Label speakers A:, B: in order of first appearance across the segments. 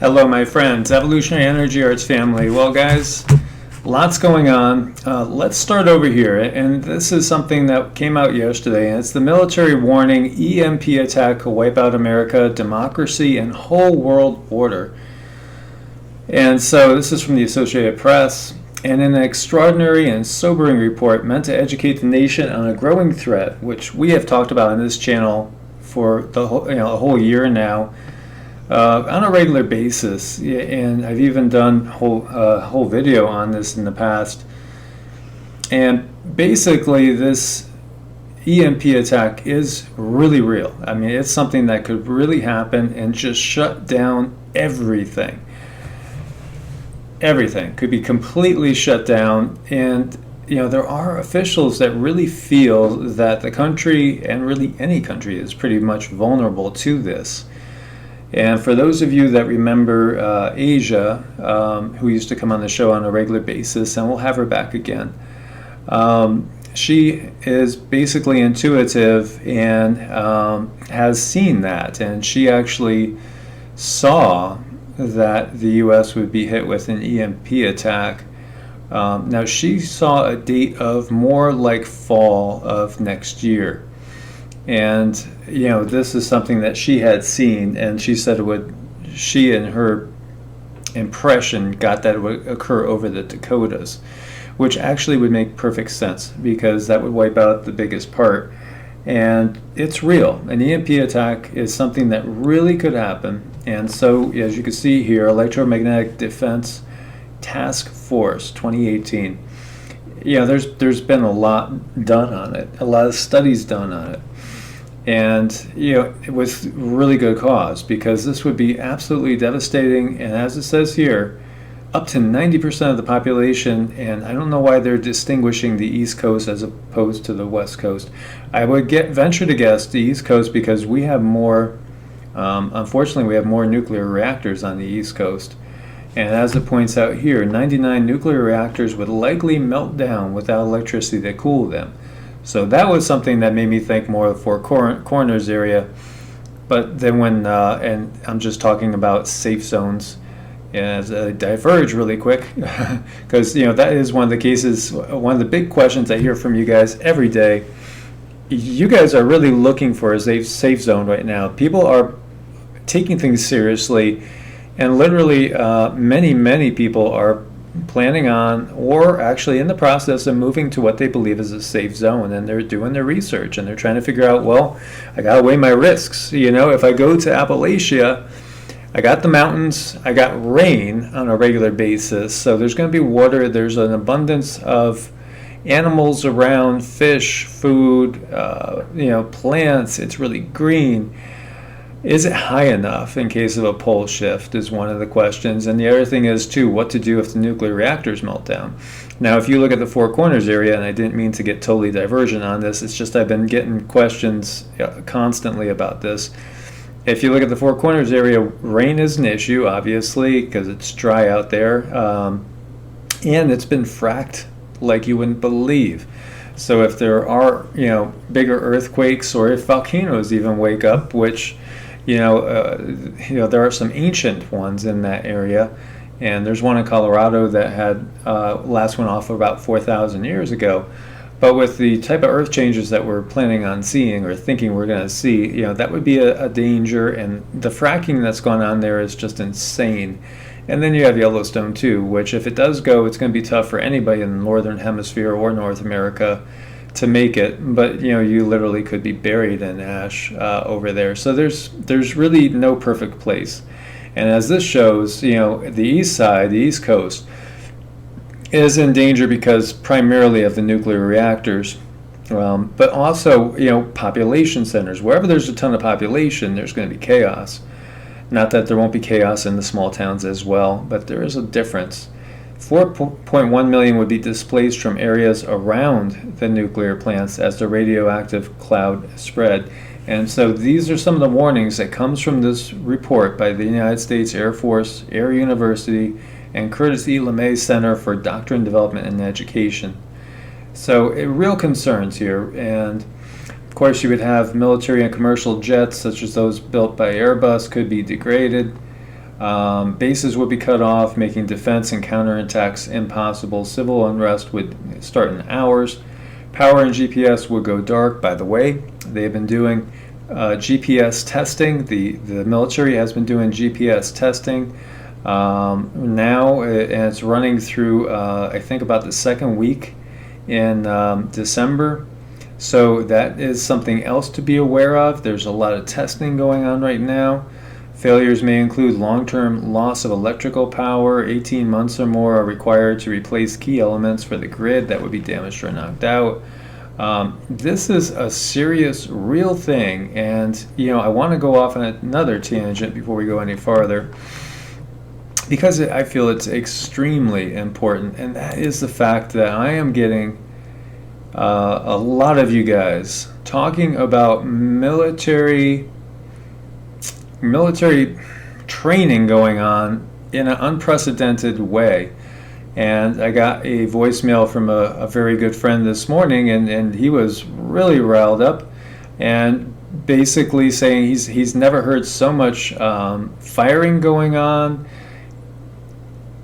A: Hello, my friends, Evolutionary Energy Arts family. Well, guys, lots going on. Let's start over here. And this is something that came out yesterday, and it's the military warning EMP attack will wipe out America, democracy, and whole world order. And so this is from the Associated Press. And in an extraordinary and sobering report meant to educate the nation on a growing threat, which we have talked about on this channel for the whole, a whole year now, on a regular basis, and I've even done whole video on this in the past. And basically, this EMP attack is really real. I mean, it's something that could really happen and just shut down everything. Everything could be completely shut down, and there are officials that really feel that the country, and really any country, is pretty much vulnerable to this. And for those of you that remember Asia, who used to come on the show on a regular basis, and we'll have her back again, she is basically intuitive and has seen that, and she actually saw that the U.S. would be hit with an EMP attack. Now, she saw a date of more like fall of next year. And, this is something that she had seen, and she said she and her impression got that it would occur over the Dakotas, which actually would make perfect sense because that would wipe out the biggest part. And it's real. An EMP attack is something that really could happen. And so, as you can see here, Electromagnetic Defense Task Force 2018. There's been a lot done on it, a lot of studies done on it. And, with really good cause, because this would be absolutely devastating. And as it says here, up to 90% of the population, and I don't know why they're distinguishing the East Coast as opposed to the West Coast. I would venture to guess the East Coast because we have more, unfortunately, we have more nuclear reactors on the East Coast. And as it points out here, 99 nuclear reactors would likely melt down without electricity to cool them. So that was something that made me think more of the Four Corners area. But then when, and I'm just talking about safe zones, as I diverge really quick, because that is one of the cases, one of the big questions I hear from you guys every day. You guys are really looking for a safe zone right now. People are taking things seriously, and literally many people are planning on, or actually in the process of, moving to what they believe is a safe zone, and they're doing their research and they're trying to figure out, well, I gotta weigh my risks. If I go to Appalachia, I got the mountains, I got rain on a regular basis, so there's going to be water, there's an abundance of animals around, fish, food, plants, it's really green. Is it high enough in case of a pole shift is one of the questions. And the other thing is, too, what to do if the nuclear reactors melt down. Now, if you look at the Four Corners area, and I didn't mean to get totally diversion on this, it's just I've been getting questions constantly about this. If you look at the Four Corners area, rain is an issue, obviously, because it's dry out there. And it's been fracked like you wouldn't believe. So if there are, bigger earthquakes, or if volcanoes even wake up, which, there are some ancient ones in that area. And there's one in Colorado that had last one off about 4,000 years ago. But with the type of earth changes that we're planning on seeing, or thinking we're going to see, that would be a danger. And the fracking that's going on there is just insane. And then you have Yellowstone too, which if it does go, it's going to be tough for anybody in the Northern Hemisphere or North America to make it. But you literally could be buried in ash over there. So there's really no perfect place. And as this shows, the east side, the East Coast, is in danger because primarily of the nuclear reactors, but also population centers. Wherever there's a ton of population, there's going to be chaos. Not that there won't be chaos in the small towns as well, but there is a difference. 4.1 million would be displaced from areas around the nuclear plants as the radioactive cloud spread. And so these are some of the warnings that comes from this report by the United States Air Force, Air University, and Curtis E. LeMay Center for Doctrine Development and Education. So real concerns here. And of course, you would have military and commercial jets, such as those built by Airbus, could be degraded. Bases would be cut off, making defense and counterattacks impossible. Civil unrest would start in hours. Power and GPS would go dark. By the way, they have been doing GPS testing. The military has been doing GPS testing now, and it's running through, I think, about the second week in December. So that is something else to be aware of. There's a lot of testing going on right now. Failures may include long-term loss of electrical power. 18 months or more are required to replace key elements for the grid that would be damaged or knocked out. This is a serious, real thing, and I want to go off on another tangent before we go any farther, because I feel it's extremely important, and that is the fact that I am getting a lot of you guys talking about military training going on in an unprecedented way. And I got a voicemail from a very good friend this morning, and he was really riled up and basically saying he's never heard so much firing going on.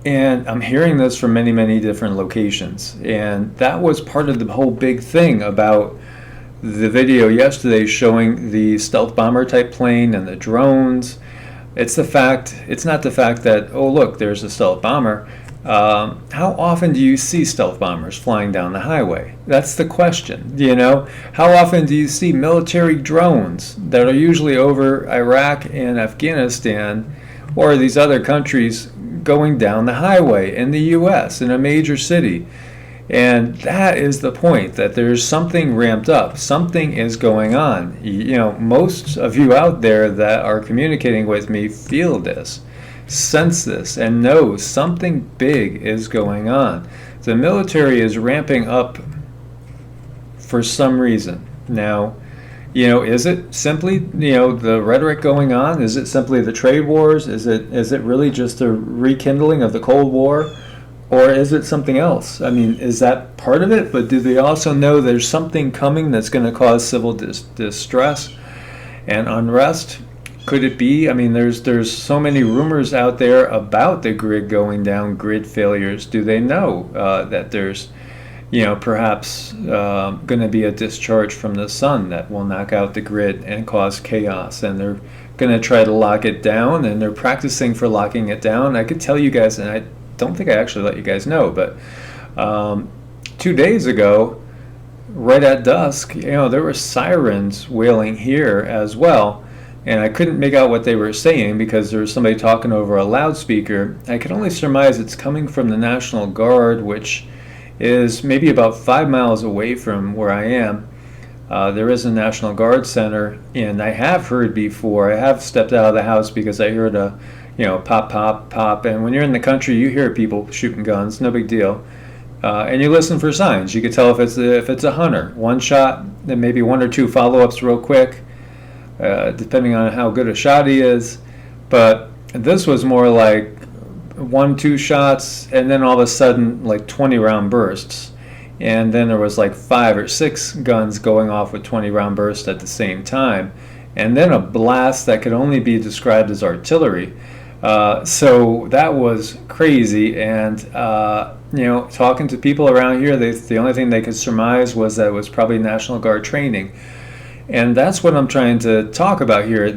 A: And I'm hearing this from many, many different locations. And that was part of the whole big thing about the video yesterday showing the stealth bomber type plane and the drones. It's not the fact that, oh look, there's a stealth bomber. How often do you see stealth bombers flying down the highway? That's the question. How often do you see military drones that are usually over Iraq and Afghanistan or these other countries going down the highway in the US in a major city? And that is the point, that there's something ramped up. Something is going on. Most of you out there that are communicating with me feel this, sense this, and know something big is going on. The military is ramping up for some reason. Now, is it simply, the rhetoric going on? Is it simply the trade wars? Is it really just a rekindling of the Cold War? Or is it something else? I mean, is that part of it? But do they also know there's something coming that's going to cause civil distress and unrest? Could it be? I mean, there's so many rumors out there about the grid going down, grid failures. Do they know that there's, perhaps going to be a discharge from the sun that will knock out the grid and cause chaos? And they're going to try to lock it down, and they're practicing for locking it down. I could tell you guys, and I don't think I actually let you guys know, but 2 days ago, right at dusk, there were sirens wailing here as well. And I couldn't make out what they were saying because there was somebody talking over a loudspeaker. I could only surmise it's coming from the National Guard, which is maybe about 5 miles away from where I am. There is a National Guard center, and I have heard before. I have stepped out of the house because I heard a, pop, pop, pop. And when you're in the country, you hear people shooting guns. No big deal. And you listen for signs. You can tell if it's a hunter. One shot, then maybe one or two follow-ups real quick. Depending on how good a shot he is. But this was more like 1-2 shots, and then all of a sudden like 20 round bursts, and then there was like 5 or 6 guns going off with 20 round bursts at the same time, and then a blast that could only be described as artillery. So that was crazy. And talking to people around here, the only thing they could surmise was that it was probably National Guard training. And that's what I'm trying to talk about here.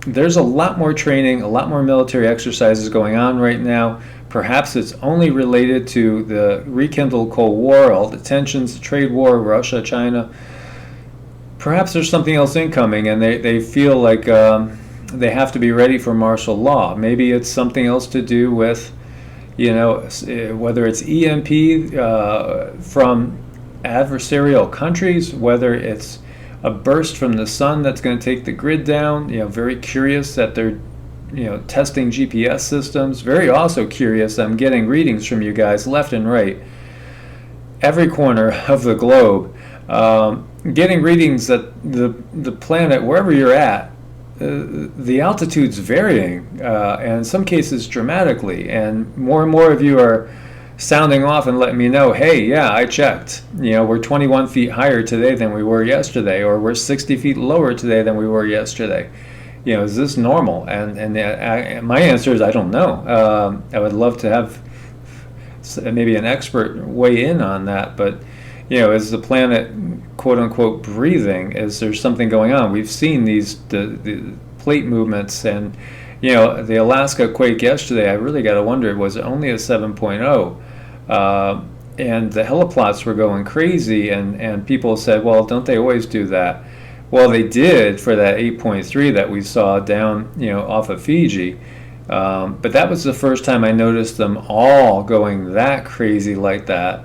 A: There's a lot more training, a lot more military exercises going on right now. Perhaps it's only related to the rekindled Cold War, all the tensions, the trade war, Russia, China. Perhaps there's something else incoming, and they feel like they have to be ready for martial law. Maybe it's something else to do with, whether it's EMP from adversarial countries, whether it's a burst from the sun that's going to take the grid down. Very curious that they're, testing GPS systems. Very also curious, I'm getting readings from you guys left and right, every corner of the globe, getting readings that the planet, wherever you're at, the altitude's varying, and in some cases dramatically, and more of you are sounding off and letting me know, hey, yeah, I checked. We're 21 feet higher today than we were yesterday, or we're 60 feet lower today than we were yesterday. is this normal? My answer is I don't know. I would love to have maybe an expert weigh in on that, but is the planet quote unquote breathing? Is there something going on? We've seen the plate movements, and the Alaska quake yesterday, I really got to wonder, was it only a 7.0? And the heliplots were going crazy, and people said, well, don't they always do that? Well, they did for that 8.3 that we saw down, off of Fiji. But that was the first time I noticed them all going that crazy like that.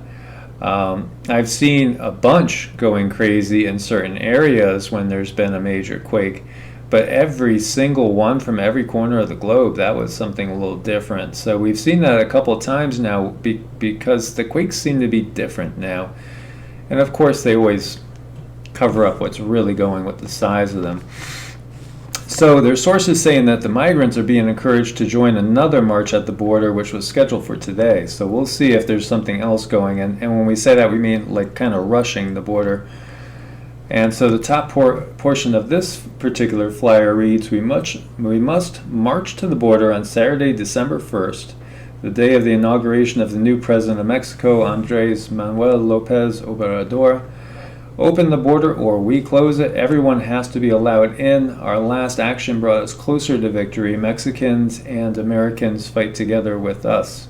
A: I've seen a bunch going crazy in certain areas when there's been a major quake, but every single one from every corner of the globe, that was something a little different. So we've seen that a couple of times now because the quakes seem to be different now. And of course, they always cover up what's really going with the size of them. So there's sources saying that the migrants are being encouraged to join another march at the border, which was scheduled for today. So we'll see if there's something else going. And when we say that, we mean like kind of rushing the border. And so the top portion of this particular flyer reads, we must march to the border on Saturday, December 1st, the day of the inauguration of the new president of Mexico, Andrés Manuel López Obrador. Open the border or we close it. Everyone has to be allowed in. Our last action brought us closer to victory. Mexicans and Americans fight together with us.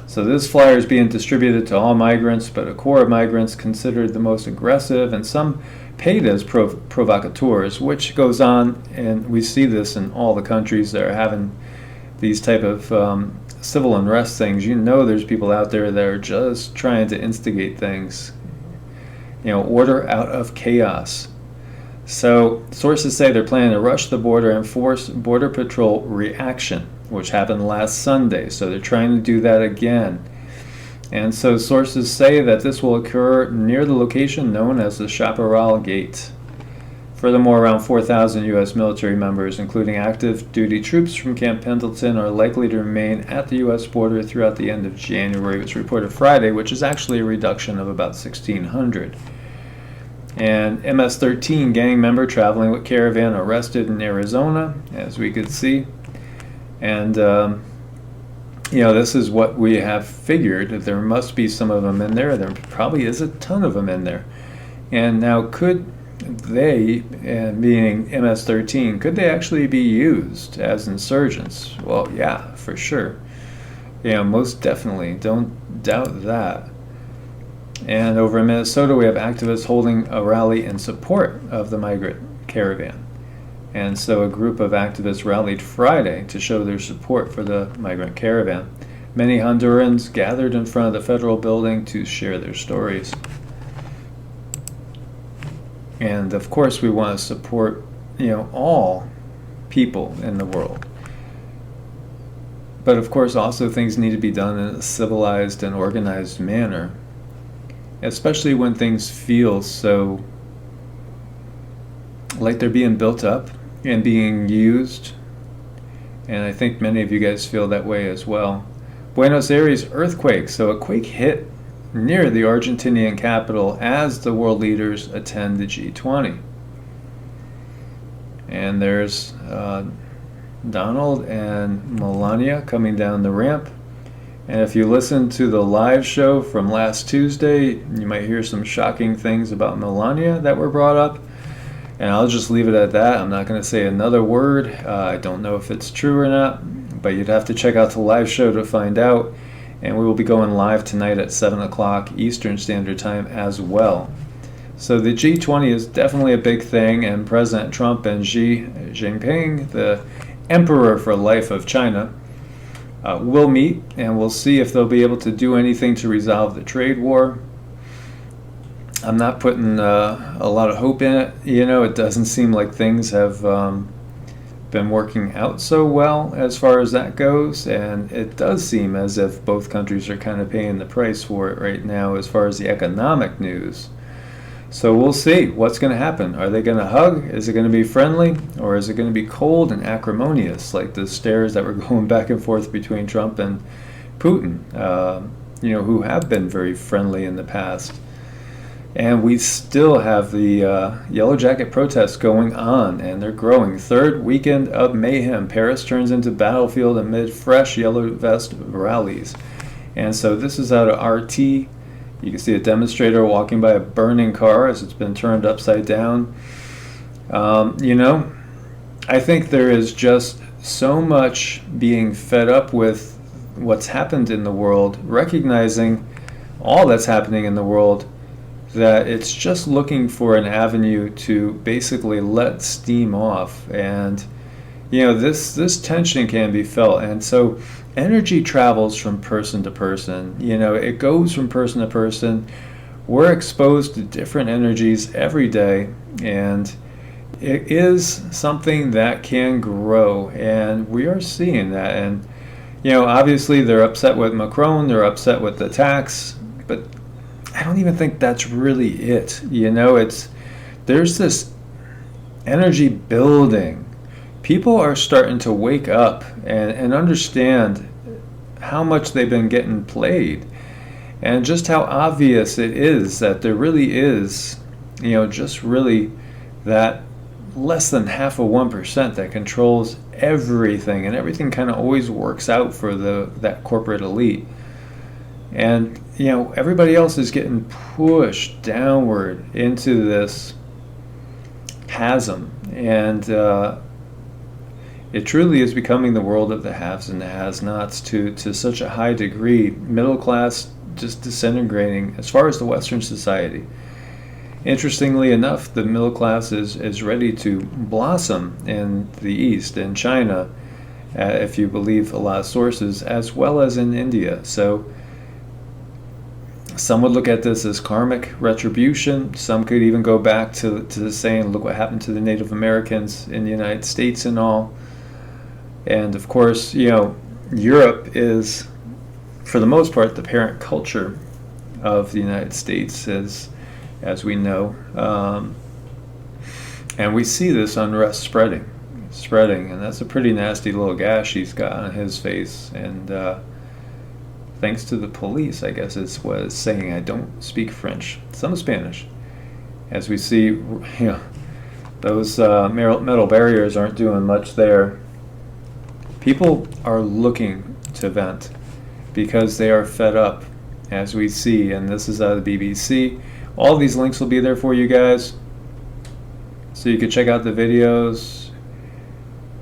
A: So this flyer is being distributed to all migrants, but a core of migrants considered the most aggressive and some paid as provocateurs, which goes on, and we see this in all the countries that are having these type of civil unrest things. There's people out there that are just trying to instigate things. Order out of chaos. So sources say they're planning to rush the border and force Border Patrol reaction, which happened last Sunday. So they're trying to do that again. And so sources say that this will occur near the location known as the Chaparral Gate. Furthermore, around 4,000 U.S. military members, including active duty troops from Camp Pendleton, are likely to remain at the U.S. border throughout the end of January. It was reported Friday, which is actually a reduction of about 1,600. And MS-13 gang member traveling with caravan arrested in Arizona, as we could see. And, this is what we have figured. There must be some of them in there. There probably is a ton of them in there. And now could they, being MS-13, could they actually be used as insurgents? Well, yeah, for sure. Most definitely. Don't doubt that. And over in Minnesota, we have activists holding a rally in support of the migrant caravan. And so a group of activists rallied Friday to show their support for the migrant caravan. Many Hondurans gathered in front of the federal building to share their stories. And of course, we want to support, all people in the world. But of course, also things need to be done in a civilized and organized manner, especially when things feel so like they're being built up and being used. And I think many of you guys feel that way as well. Buenos Aires earthquake. So a quake hit near the Argentinian capital as the world leaders attend the G20. And there's Donald and Melania coming down the ramp. And if you listen to the live show from last Tuesday, you might hear some shocking things about Melania that were brought up. And I'll just leave it at that. I'm not going to say another word. I don't know if it's true or not, but you'd have to check out the live show to find out. And we will be going live tonight at 7 o'clock Eastern Standard Time as well. So the G20 is definitely a big thing, and President Trump and Xi Jinping, the Emperor for Life of China, will meet, and we'll see if they'll be able to do anything to resolve the trade war. I'm not putting a lot of hope in it. It doesn't seem like things have been working out so well as far as that goes, and it does seem as if both countries are kind of paying the price for it right now as far as the economic news. So we'll see what's going to happen. Are they going to hug? Is it going to be friendly? Or is it going to be cold and acrimonious, like the stares that were going back and forth between Trump and Putin, who have been very friendly in the past? And we still have the Yellow Jacket protests going on, and they're growing. Third weekend of mayhem. Paris turns into battlefield amid fresh Yellow Vest rallies. And so this is out of RT. You can see a demonstrator walking by a burning car as it's been turned upside down. I think there is just so much being fed up with what's happened in the world, recognizing all that's happening in the world, that it's just looking for an avenue to basically let steam off. And this tension can be felt, and so energy travels from person to person. It goes from person to person. We're exposed to different energies every day, and it is something that can grow, and we are seeing that. And obviously they're upset with Macron, they're upset with the tax, but I don't even think that's really it. There's this energy building. People are starting to wake up and understand how much they've been getting played, and just how obvious it is that there really is, just really that less than half of 1% that controls everything, and everything kind of always works out for that corporate elite. And everybody else is getting pushed downward into this chasm, and it truly is becoming the world of the haves and the has-nots to such a high degree. Middle class just disintegrating as far as the Western society. Interestingly enough, the middle class is ready to blossom in the East, in China, if you believe a lot of sources, as well as in India. So some would look at this as karmic retribution. Some could even go back to the saying, look what happened to the Native Americans in the United States and all. And of course, Europe is, for the most part, the parent culture of the United States, as we know. And we see this unrest spreading, and that's a pretty nasty little gash he's got on his face. And thanks to the police, I guess is what it's saying. I don't speak French, some Spanish. As we see, those metal barriers aren't doing much there. People are looking to vent because they are fed up, as we see, and this is out of the BBC. All these links will be there for you guys, so you can check out the videos.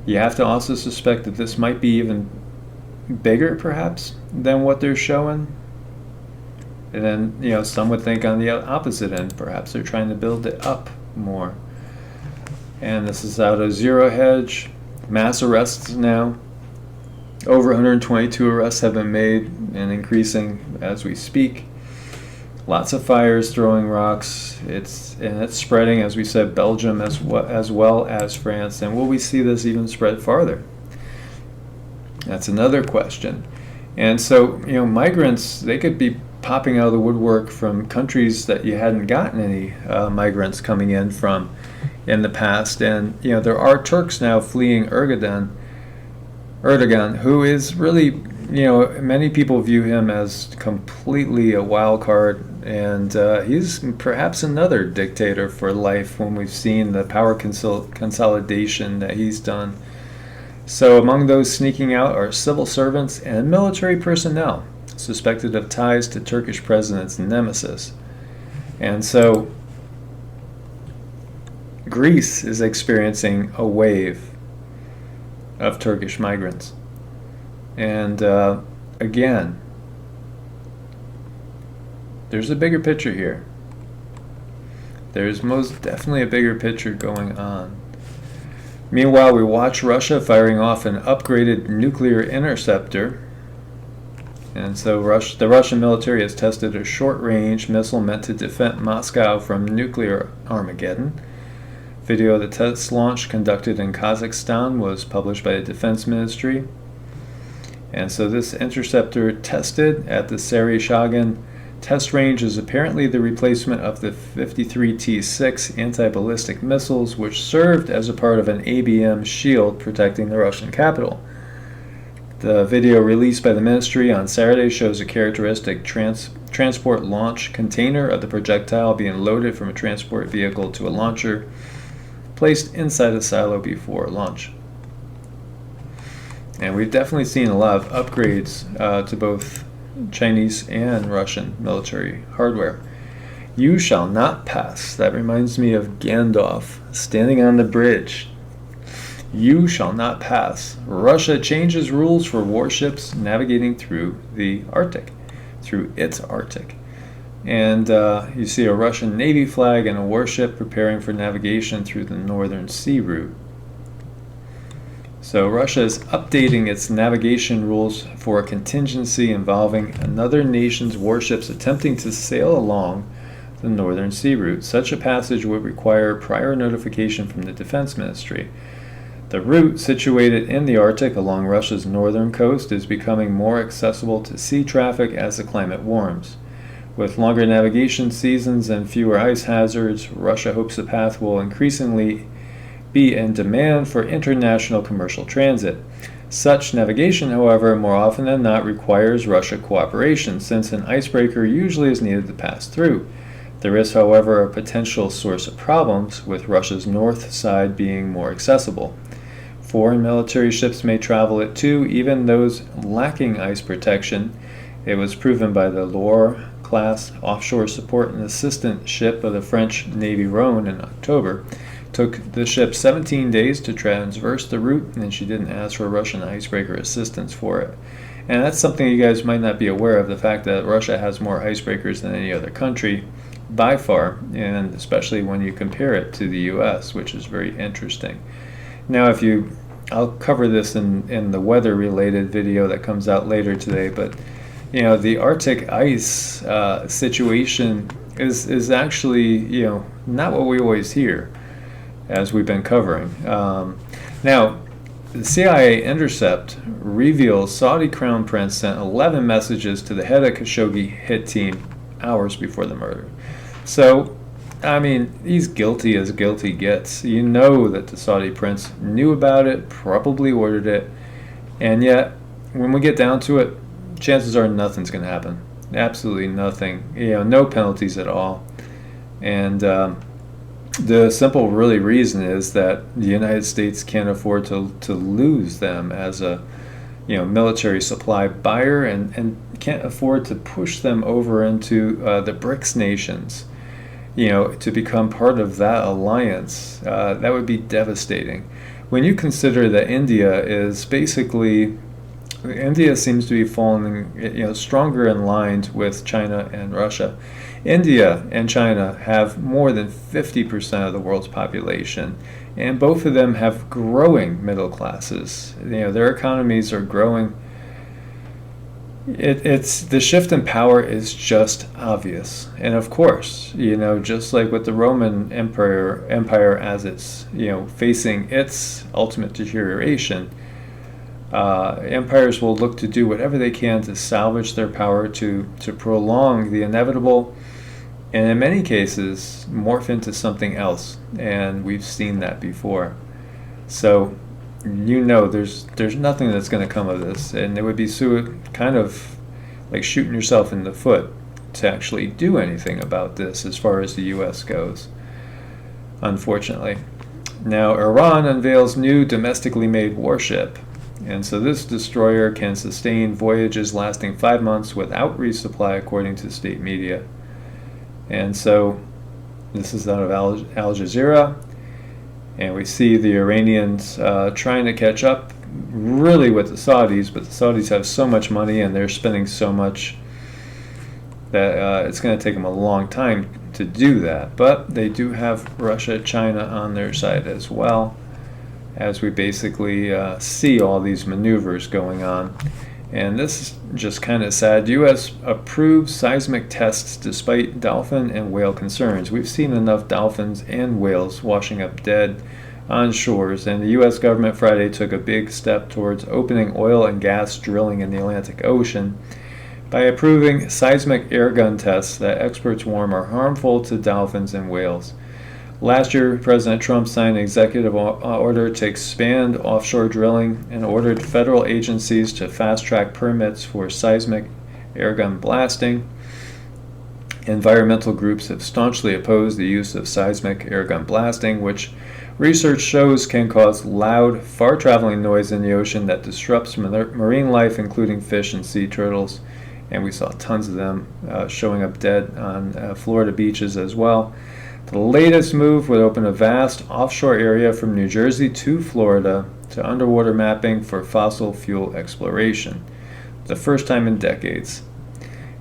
A: You have to also suspect that this might be even bigger, perhaps, than what they're showing. And then, some would think on the opposite end, perhaps they're trying to build it up more. And this is out of Zero Hedge. Mass arrests now. Over 122 arrests have been made and increasing as we speak. Lots of fires, throwing rocks. It's spreading, as we said, Belgium as well as France. And will we see this even spread farther? That's another question. And so, migrants, they could be popping out of the woodwork from countries that you hadn't gotten any migrants coming in from in the past. And, there are Turks now fleeing Erdogan, who is really, many people view him as completely a wild card, and he's perhaps another dictator for life when we've seen the power consolidation that he's done. So among those sneaking out are civil servants and military personnel suspected of ties to Turkish president's nemesis. And so Greece is experiencing a wave of Turkish migrants. And again, there's a bigger picture here. There's most definitely a bigger picture going on. Meanwhile, we watch Russia firing off an upgraded nuclear interceptor. And so the Russian military has tested a short-range missile meant to defend Moscow from nuclear Armageddon. Video of the test launch conducted in Kazakhstan was published by the Defense Ministry. And so this interceptor tested at the Saryshagin test range is apparently the replacement of the 53 T-6 anti-ballistic missiles, which served as a part of an ABM shield protecting the Russian capital. The video released by the ministry on Saturday shows a characteristic transport launch container of the projectile being loaded from a transport vehicle to a launcher placed inside a silo before launch. And we've definitely seen a lot of upgrades to both Chinese and Russian military hardware. You shall not pass. That reminds me of Gandalf standing on the bridge. You shall not pass. Russia changes rules for warships navigating through the Arctic, through its Arctic. And you see a Russian Navy flag and a warship preparing for navigation through the Northern Sea route. So Russia is updating its navigation rules for a contingency involving another nation's warships attempting to sail along the Northern Sea route. Such a passage would require prior notification from the Defense Ministry. The route, situated in the Arctic along Russia's northern coast, is becoming more accessible to sea traffic as the climate warms. With longer navigation seasons and fewer ice hazards, Russia hopes the path will increasingly be in demand for international commercial transit. Such navigation, however, more often than not requires Russia cooperation, since an icebreaker usually is needed to pass through. There is, however, a potential source of problems, with Russia's north side being more accessible. Foreign military ships may travel it too, even those lacking ice protection. It was proven by the Loire-class offshore support and assistance ship of the French Navy Rhone in October. Took the ship 17 days to traverse the route, and she didn't ask for Russian icebreaker assistance for it. And that's something you guys might not be aware of, the fact that Russia has more icebreakers than any other country by far, and especially when you compare it to the US, which is very interesting. Now, I'll cover this in the weather-related video that comes out later today, but the Arctic ice situation is actually not what we always hear, as we've been covering. Now, the CIA intercept reveals Saudi Crown Prince sent 11 messages to the head of Khashoggi hit team hours before the murder. So, I mean, he's guilty as guilty gets. You know that the Saudi prince knew about it, probably ordered it, and yet, when we get down to it, chances are nothing's going to happen. Absolutely nothing. No penalties at all. And the simple really reason is that the United States can't afford to lose them as a military supply buyer, and can't afford to push them over into the BRICS nations, to become part of that alliance. That would be devastating. When you consider that India seems to be falling stronger in line with China and Russia. India and China have more than 50% of the world's population, and both of them have growing middle classes. Their economies are growing. It's the shift in power is just obvious, and of course, just like with the Roman Empire as it's facing its ultimate deterioration, empires will look to do whatever they can to salvage their power, to prolong the inevitable, and in many cases morph into something else. And we've seen that before. So there's nothing that's going to come of this, and it would be kind of like shooting yourself in the foot to actually do anything about this as far as the US goes, unfortunately. Now, Iran unveils new domestically made warship. And so this destroyer can sustain voyages lasting 5 months without resupply, according to state media. And so this is out of Al Jazeera. And we see the Iranians trying to catch up really with the Saudis, but the Saudis have so much money and they're spending so much that it's going to take them a long time to do that. But they do have Russia, China on their side as well, as we basically see all these maneuvers going on. And this is just kind of sad. U.S. approves seismic tests despite dolphin and whale concerns. We've seen enough dolphins and whales washing up dead on shores, and the U.S. government Friday took a big step towards opening oil and gas drilling in the Atlantic Ocean by approving seismic airgun tests that experts warn are harmful to dolphins and whales. Last year, President Trump signed an executive order to expand offshore drilling and ordered federal agencies to fast-track permits for seismic airgun blasting. Environmental groups have staunchly opposed the use of seismic airgun blasting, which research shows can cause loud, far-traveling noise in the ocean that disrupts marine life, including fish and sea turtles. And we saw tons of them showing up dead on Florida beaches as well. The latest move would open a vast offshore area from New Jersey to Florida to underwater mapping for fossil fuel exploration, the first time in decades.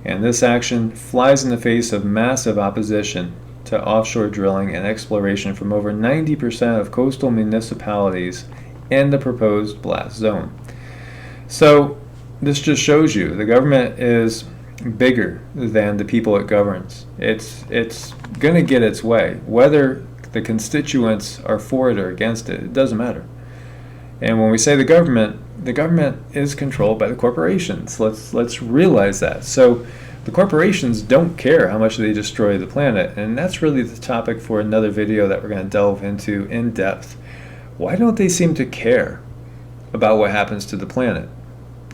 A: And this action flies in the face of massive opposition to offshore drilling and exploration from over 90% of coastal municipalities in the proposed blast zone. So this just shows you the government is bigger than the people it governs. It's going to get its way. Whether the constituents are for it or against it, it doesn't matter. And when we say the government is controlled by the corporations. Let's realize that. So the corporations don't care how much they destroy the planet, and that's really the topic for another video that we're going to delve into in depth. Why don't they seem to care about what happens to the planet?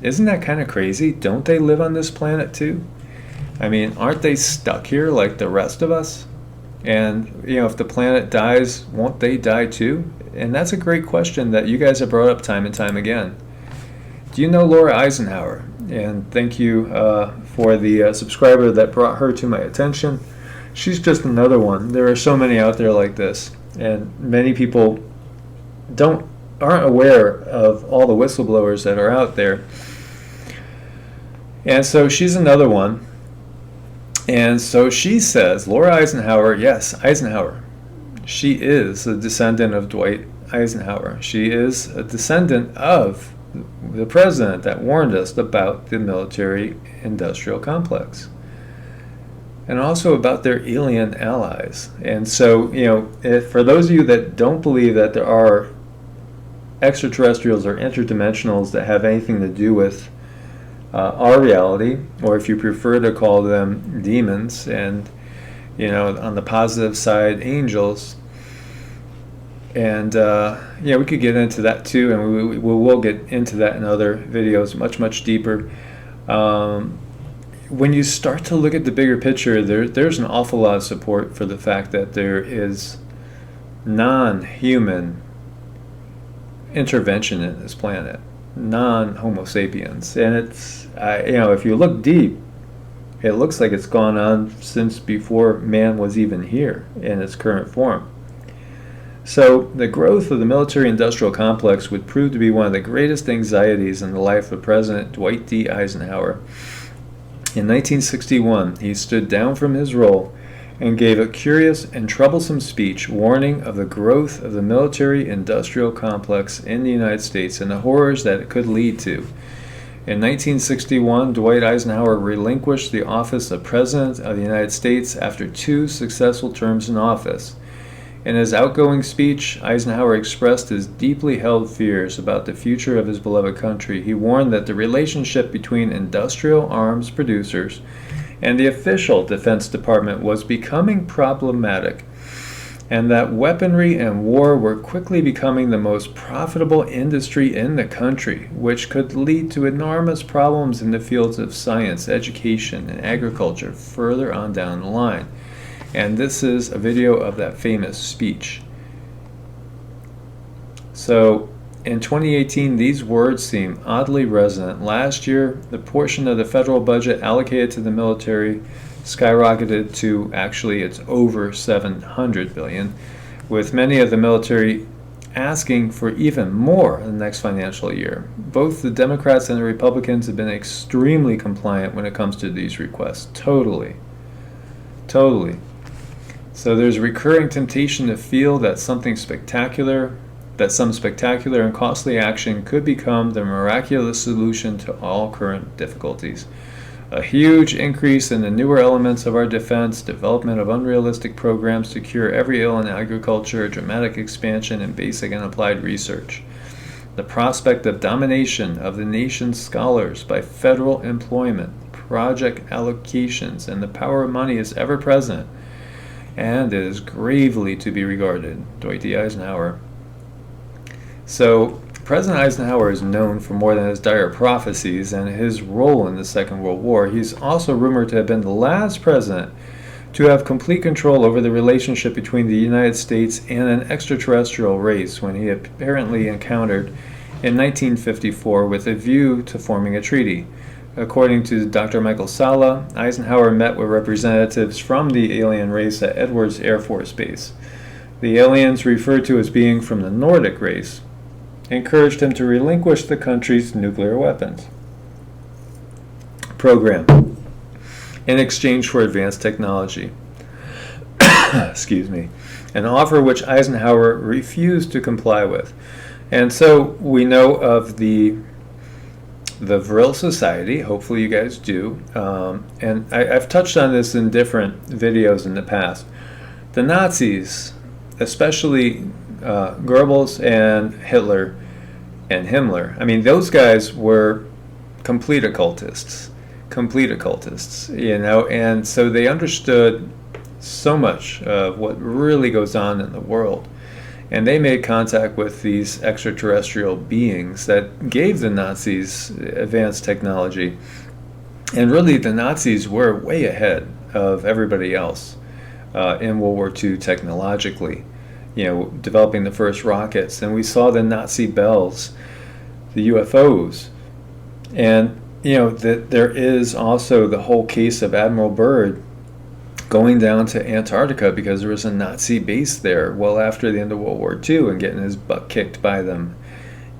A: Isn't that kind of crazy? Don't they live on this planet too? I mean, aren't they stuck here like the rest of us? And, if the planet dies, won't they die too? And that's a great question that you guys have brought up time and time again. Do you know Laura Eisenhower? And thank you for the subscriber that brought her to my attention. She's just another one. There are so many out there like this, and many people aren't aware of all the whistleblowers that are out there. And so she's another one. And so she says, Laura Eisenhower, yes, Eisenhower. She is a descendant of Dwight Eisenhower. She is a descendant of the president that warned us about the military-industrial complex, and also about their alien allies. And so, for those of you that don't believe that there are extraterrestrials or interdimensionals that have anything to do with our reality, or if you prefer to call them demons, and on the positive side, angels. And we could get into that too, and we will get into that in other videos much deeper. When you start to look at the bigger picture, there's an awful lot of support for the fact that there is non-human intervention in this planet, non-Homo sapiens. And it's if you look deep, it looks like it's gone on since before man was even here in its current form. So the growth of the military-industrial complex would prove to be one of the greatest anxieties in the life of President Dwight D. Eisenhower. In 1961, he stood down from his role and gave a curious and troublesome speech warning of the growth of the military-industrial complex in the United States and the horrors that it could lead to. In 1961, Dwight Eisenhower relinquished the office of President of the United States after 2 successful terms in office. In his outgoing speech, Eisenhower expressed his deeply held fears about the future of his beloved country. He warned that the relationship between industrial arms producers and the official Defense Department was becoming problematic, and that weaponry and war were quickly becoming the most profitable industry in the country, which could lead to enormous problems in the fields of science, education, and agriculture further on down the line. And this is a video of that famous speech. So in 2018, these words seem oddly resonant. Last year, the portion of the federal budget allocated to the military skyrocketed to, actually, it's over $700 billion, with many of the military asking for even more in the next financial year. Both the Democrats and the Republicans have been extremely compliant when it comes to these requests. Totally. So there's a recurring temptation to feel that some spectacular and costly action could become the miraculous solution to all current difficulties. A huge increase in the newer elements of our defense, development of unrealistic programs to cure every ill in agriculture, dramatic expansion in basic and applied research. The prospect of domination of the nation's scholars by federal employment, project allocations, and the power of money is ever present, and it is gravely to be regarded. Dwight D. Eisenhower. So, President Eisenhower is known for more than his dire prophecies and his role in the Second World War. He's also rumored to have been the last president to have complete control over the relationship between the United States and an extraterrestrial race when he apparently encountered in 1954 with a view to forming a treaty. According to Dr. Michael Salla, Eisenhower met with representatives from the alien race at Edwards Air Force Base. The aliens, referred to as being from the Nordic race, encouraged him to relinquish the country's nuclear weapons program in exchange for advanced technology. Excuse me. An offer which Eisenhower refused to comply with. And so we know of the Vril Society. Hopefully you guys do. And I've touched on this in different videos in the past. The Nazis, especially Goebbels and Hitler and Himmler, I mean, those guys were complete occultists, you know, and so they understood so much of what really goes on in the world. And they made contact with these extraterrestrial beings that gave the Nazis advanced technology. And really, the Nazis were way ahead of everybody else in World War II technologically, you know, developing the first rockets. And we saw the Nazi bells, the UFOs. And, you know, that there is also the whole case of Admiral Byrd going down to Antarctica because there was a Nazi base there well after the end of World War II and getting his butt kicked by them.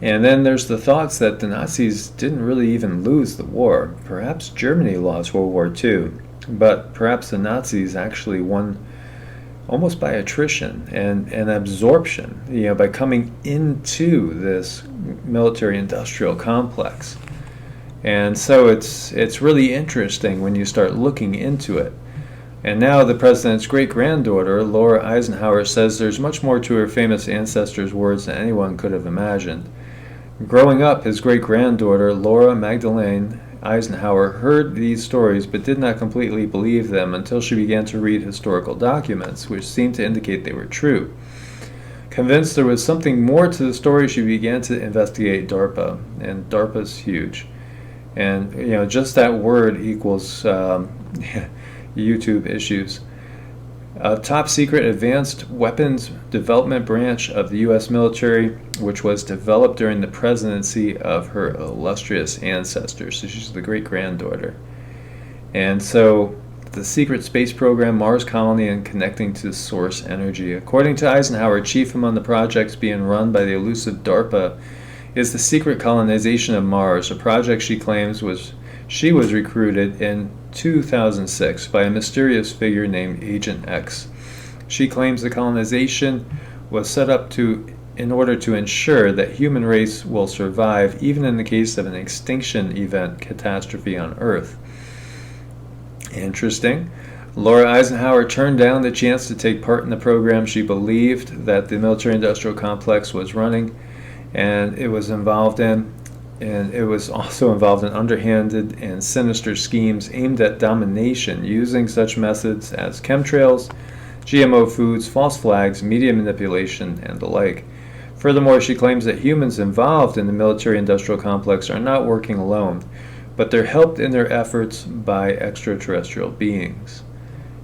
A: And then there's the thoughts that the Nazis didn't really even lose the war. Perhaps Germany lost World War II, but perhaps the Nazis actually won almost by attrition and absorption, you know, by coming into this military-industrial complex. And so it's really interesting when you start looking into it. And now the president's great-granddaughter, Laura Eisenhower, says there's much more to her famous ancestor's words than anyone could have imagined. Growing up, his great-granddaughter, Laura Magdalene Eisenhower, heard these stories but did not completely believe them until she began to read historical documents, which seemed to indicate they were true. Convinced there was something more to the story, she began to investigate DARPA, and DARPA's huge. And, you know, just that word equals YouTube issues. A top-secret advanced weapons development branch of the U.S. military, which was developed during the presidency of her illustrious ancestors. So she's the great-granddaughter. And so the secret space program, Mars Colony, and connecting to source energy. According to Eisenhower, chief among the projects being run by the elusive DARPA is the secret colonization of Mars, a project she claims she was recruited in 2006 by a mysterious figure named Agent X. She claims the colonization was set up in order to ensure that human race will survive even in the case of an extinction event catastrophe on Earth. Interesting. Laura Eisenhower turned down the chance to take part in the program she believed that the military-industrial complex was running, and it was involved in. And it was also involved in underhanded and sinister schemes aimed at domination using such methods as chemtrails, GMO foods, false flags, media manipulation, and the like. Furthermore, she claims that humans involved in the military-industrial complex are not working alone, but they're helped in their efforts by extraterrestrial beings.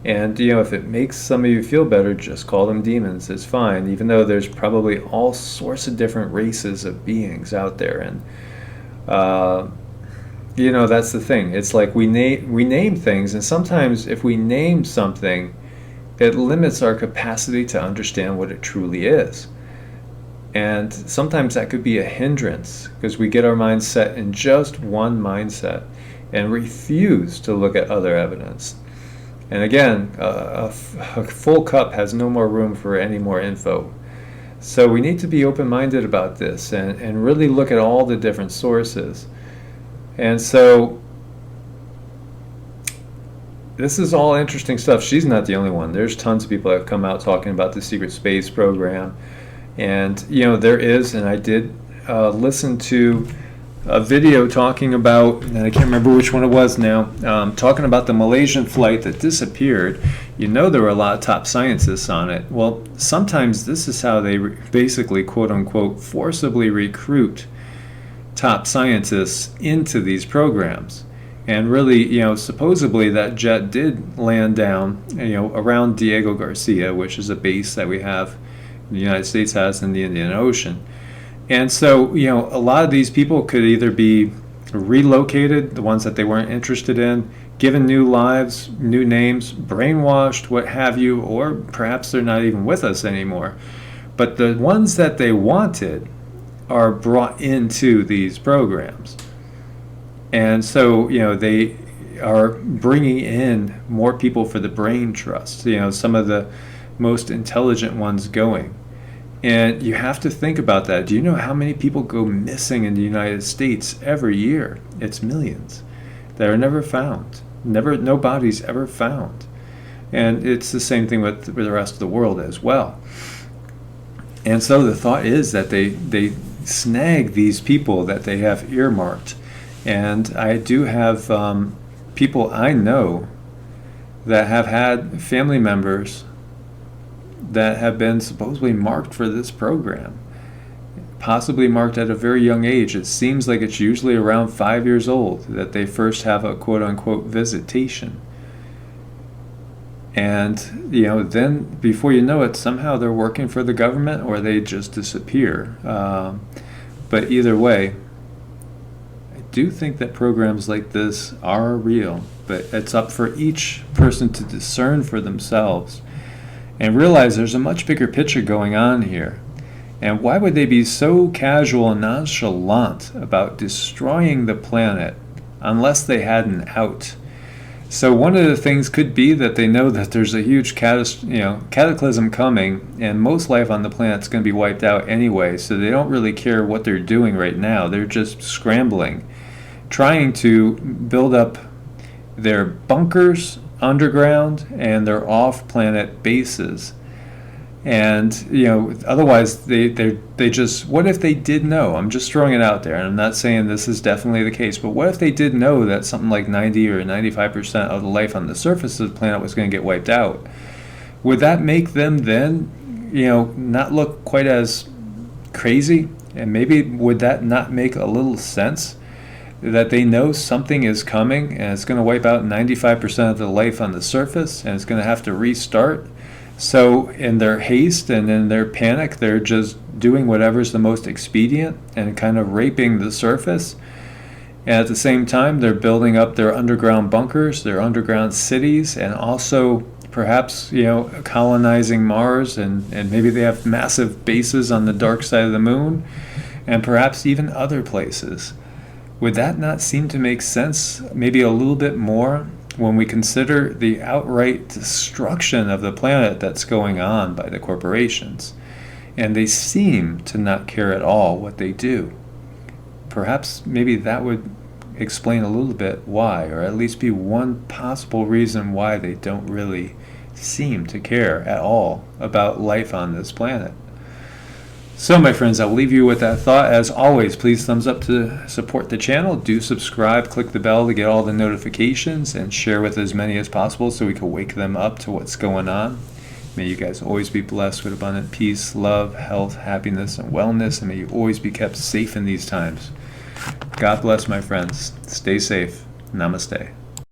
A: And, you know, if it makes some of you feel better, just call them demons. It's fine, even though there's probably all sorts of different races of beings out there. And you know, that's the thing. It's like we name things, and sometimes if we name something, it limits our capacity to understand what it truly is. And sometimes that could be a hindrance because we get our minds set in just one mindset and refuse to look at other evidence. And again, a full cup has no more room for any more info. So we need to be open-minded about this and really look at all the different sources. And so this is all interesting stuff. She's not the only one. There's tons of people that have come out talking about the secret space program. And, you know, there is, and I did listen to a video talking about, and I can't remember which one it was now, talking about the Malaysian flight that disappeared. You know, there were a lot of top scientists on it. Well, sometimes this is how they basically, quote unquote, forcibly recruit top scientists into these programs. And really, supposedly that jet did land down, around Diego Garcia, which is a base that we have, the United States has in the Indian Ocean. And so, a lot of these people could either be relocated, the ones that they weren't interested in, given new lives, new names, brainwashed, what have you, or perhaps they're not even with us anymore. But the ones that they wanted are brought into these programs. And so, they are bringing in more people for the brain trust, some of the most intelligent ones going. And you have to think about that. Do you know how many people go missing in the United States every year? It's millions that are never found. No bodies ever found. And it's the same thing with the rest of the world as well. And so the thought is that they snag these people that they have earmarked. And I do have people I know that have had family members that have been supposedly marked for this program, possibly marked at a very young age. It seems like it's usually around 5 years old that they first have a quote-unquote visitation. And, then before you know it, somehow they're working for the government or they just disappear. But either way, I do think that programs like this are real, but it's up for each person to discern for themselves and realize there's a much bigger picture going on here. And why would they be so casual and nonchalant about destroying the planet unless they had an out? So one of the things could be that they know that there's a huge cataclysm coming, and most life on the planet's going to be wiped out anyway, so they don't really care what they're doing right now. They're just scrambling, trying to build up their bunkers underground and their off-planet bases. And otherwise they just, what if they did know? I'm just throwing it out there, and I'm not saying this is definitely the case, but what if they did know that something like 90 or 95% of the life on the surface of the planet was going to get wiped out? Would that make them then not look quite as crazy? And maybe would that not make a little sense? That they know something is coming and it's going to wipe out 95% of the life on the surface and it's going to have to restart. So in their haste and in their panic, they're just doing whatever's the most expedient and kind of raping the surface. And at the same time, they're building up their underground bunkers, their underground cities, and also perhaps, colonizing Mars, and maybe they have massive bases on the dark side of the moon, and perhaps even other places. Would that not seem to make sense maybe a little bit more when we consider the outright destruction of the planet that's going on by the corporations? And they seem to not care at all what they do. Perhaps maybe that would explain a little bit why, or at least be one possible reason why they don't really seem to care at all about life on this planet. So my friends, I'll leave you with that thought. As always, please thumbs up to support the channel. Do subscribe, click the bell to get all the notifications, and share with as many as possible so we can wake them up to what's going on. May you guys always be blessed with abundant peace, love, health, happiness, and wellness, and may you always be kept safe in these times. God bless, my friends. Stay safe. Namaste.